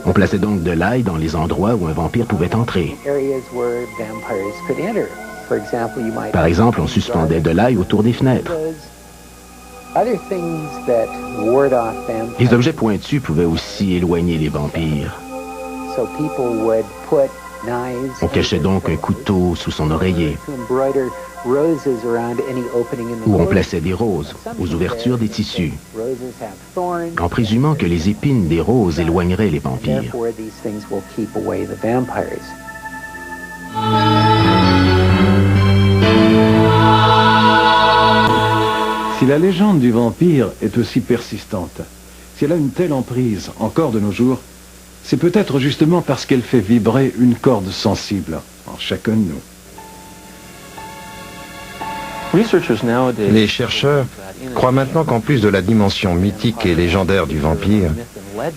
On plaçait donc de l'ail dans les endroits où un vampire pouvait entrer. Par exemple, on suspendait de l'ail autour des fenêtres. Les objets pointus pouvaient aussi éloigner les vampires. On cachait donc un couteau sous son oreiller, ou on plaçait des roses aux ouvertures des tissus, en présumant que les épines des roses éloigneraient les vampires. Si la légende du vampire est aussi persistante, si elle a une telle emprise encore de nos jours, c'est peut-être justement parce qu'elle fait vibrer une corde sensible en chacun de nous. Les chercheurs croient maintenant qu'en plus de la dimension mythique et légendaire du vampire,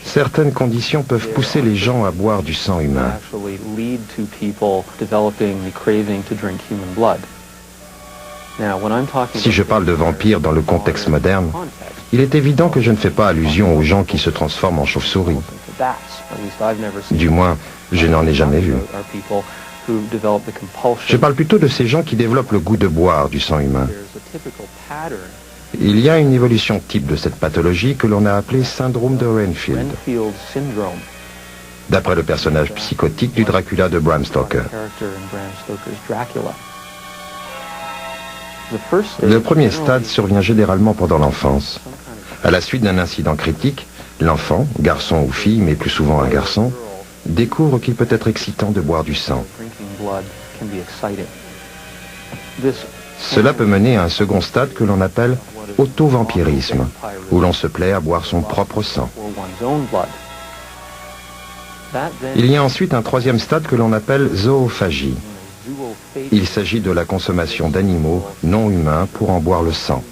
certaines conditions peuvent pousser les gens à boire du sang humain. Si je parle de vampire dans le contexte moderne, il est évident que je ne fais pas allusion aux gens qui se transforment en chauve-souris. Du moins, je n'en ai jamais vu. Je parle plutôt de ces gens qui développent le goût de boire du sang humain. Il y a une évolution type de cette pathologie que l'on a appelée syndrome de Renfield, d'après le personnage psychotique du Dracula de Bram Stoker. Le premier stade survient généralement pendant l'enfance. À la suite d'un incident critique, l'enfant, garçon ou fille, mais plus souvent un garçon, découvre qu'il peut être excitant de boire du sang. Cela peut mener à un second stade que l'on appelle auto-vampirisme, où l'on se plaît à boire son propre sang. Il y a ensuite un troisième stade que l'on appelle zoophagie. Il s'agit de la consommation d'animaux non humains pour en boire le sang.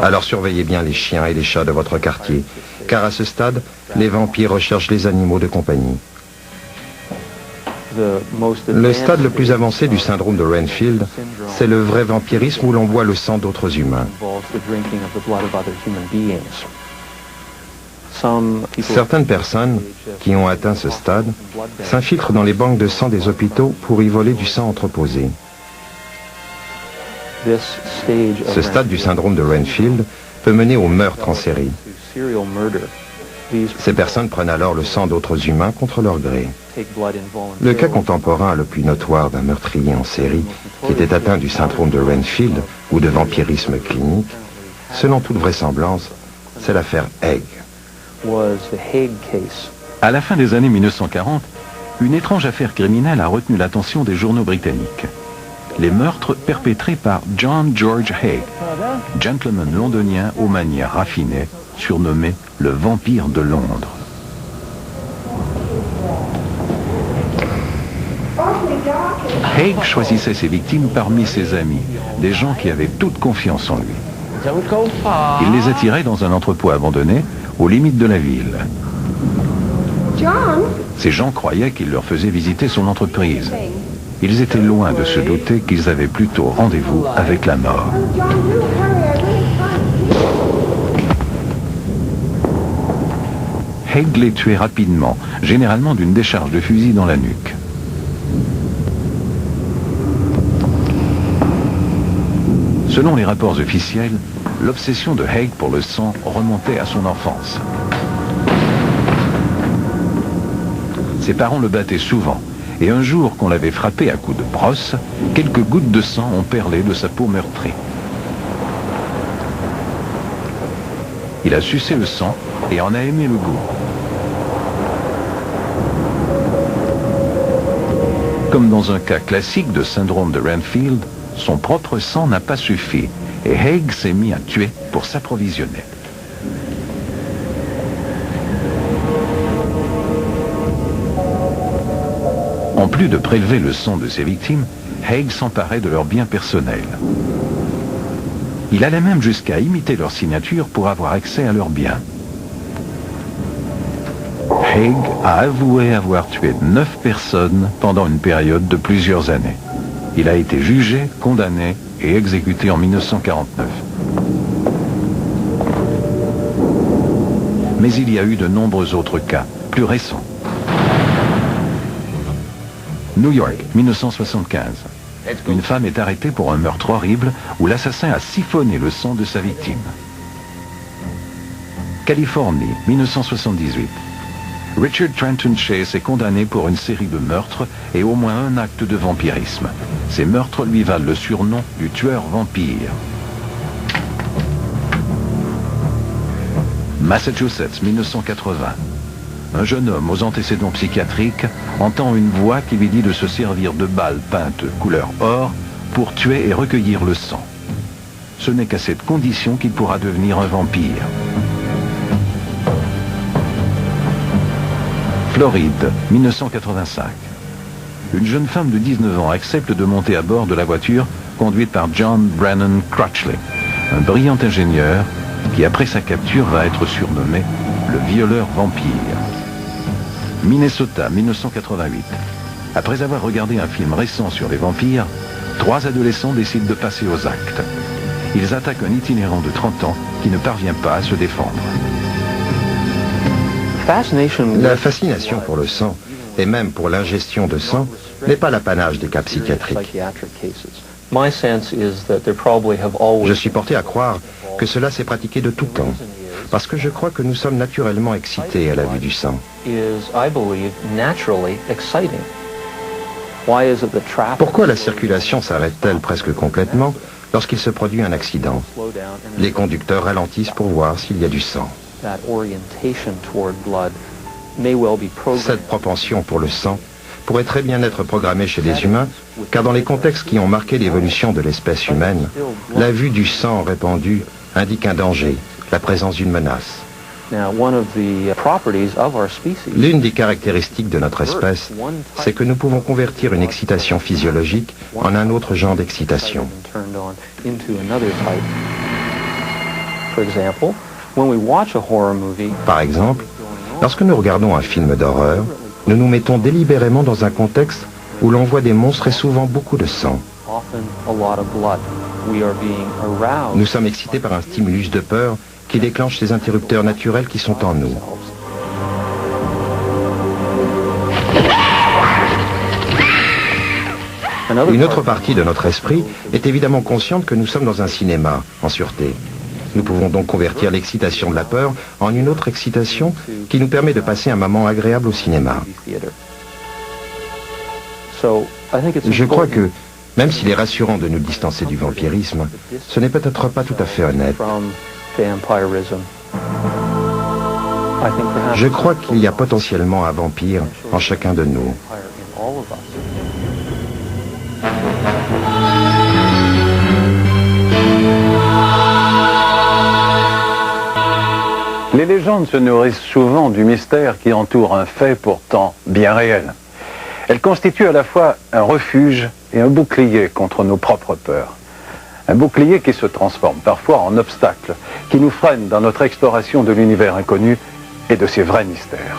Alors surveillez bien les chiens et les chats de votre quartier, car à ce stade, les vampires recherchent les animaux de compagnie. Le stade le plus avancé du syndrome de Renfield, c'est le vrai vampirisme où l'on boit le sang d'autres humains. Certaines personnes qui ont atteint ce stade s'infiltrent dans les banques de sang des hôpitaux pour y voler du sang entreposé. Ce stade du syndrome de Renfield peut mener au meurtre en série. Ces personnes prennent alors le sang d'autres humains contre leur gré. Le cas contemporain le plus notoire d'un meurtrier en série qui était atteint du syndrome de Renfield ou de vampirisme clinique, selon toute vraisemblance, c'est l'affaire Haig. À la fin des années 1940, une étrange affaire criminelle a retenu l'attention des journaux britanniques. Les meurtres perpétrés par John George Haig, gentleman londonien aux manières raffinées, surnommé le vampire de Londres. Haig choisissait ses victimes parmi ses amis, des gens qui avaient toute confiance en lui. Il les attirait dans un entrepôt abandonné, aux limites de la ville. Ces gens croyaient qu'il leur faisait visiter son entreprise. Ils étaient loin de se douter qu'ils avaient plutôt rendez-vous avec la mort. Haig les tuait rapidement, généralement d'une décharge de fusil dans la nuque. Selon les rapports officiels, l'obsession de Haig pour le sang remontait à son enfance. Ses parents le battaient souvent, et un jour qu'on l'avait frappé à coups de brosse, quelques gouttes de sang ont perlé de sa peau meurtrie. Il a sucé le sang et en a aimé le goût. Comme dans un cas classique de syndrome de Renfield, son propre sang n'a pas suffi et Haig s'est mis à tuer pour s'approvisionner. En plus de prélever le sang de ses victimes, Haig s'emparait de leurs biens personnels. Il allait même jusqu'à imiter leur signature pour avoir accès à leurs biens. Haig a avoué avoir tué 9 personnes pendant une période de plusieurs années. Il a été jugé, condamné et exécuté en 1949. Mais il y a eu de nombreux autres cas, plus récents. New York, 1975. Une femme est arrêtée pour un meurtre horrible où l'assassin a siphonné le sang de sa victime. Californie, 1978. Richard Trenton Chase est condamné pour une série de meurtres et au moins un acte de vampirisme. Ces meurtres lui valent le surnom du tueur vampire. Massachusetts, 1980. Un jeune homme aux antécédents psychiatriques entend une voix qui lui dit de se servir de balles peintes couleur or pour tuer et recueillir le sang. Ce n'est qu'à cette condition qu'il pourra devenir un vampire. Floride, 1985. Une jeune femme de 19 ans accepte de monter à bord de la voiture conduite par John Brennan Crutchley, un brillant ingénieur qui, après sa capture, va être surnommé le violeur vampire. Minnesota, 1988. Après avoir regardé un film récent sur les vampires, 3 adolescents décident de passer aux actes. Ils attaquent un itinérant de 30 ans qui ne parvient pas à se défendre. La fascination pour le sang, et même pour l'ingestion de sang, n'est pas l'apanage des cas psychiatriques. Je suis porté à croire que cela s'est pratiqué de tout temps, parce que je crois que nous sommes naturellement excités à la vue du sang. Pourquoi la circulation s'arrête-t-elle presque complètement lorsqu'il se produit un accident? Les conducteurs ralentissent pour voir s'il y a du sang. Cette propension pour le sang pourrait très bien être programmée chez les humains, car dans les contextes qui ont marqué l'évolution de l'espèce humaine, la vue du sang répandu indique un danger, la présence d'une menace. L'une des caractéristiques de notre espèce, c'est que nous pouvons convertir une excitation physiologique en un autre genre d'excitation. Par exemple, lorsque nous regardons un film d'horreur, nous nous mettons délibérément dans un contexte où l'on voit des monstres et souvent beaucoup de sang. Nous sommes excités par un stimulus de peur qui déclenche les interrupteurs naturels qui sont en nous. Une autre partie de notre esprit est évidemment consciente que nous sommes dans un cinéma, en sûreté. Nous pouvons donc convertir l'excitation de la peur en une autre excitation qui nous permet de passer un moment agréable au cinéma. Je crois que, même s'il est rassurant de nous distancer du vampirisme, ce n'est peut-être pas tout à fait honnête. Je crois qu'il y a potentiellement un vampire en chacun de nous. Les légendes se nourrissent souvent du mystère qui entoure un fait pourtant bien réel. Elles constituent à la fois un refuge et un bouclier contre nos propres peurs. Un bouclier qui se transforme parfois en obstacle, qui nous freine dans notre exploration de l'univers inconnu et de ses vrais mystères.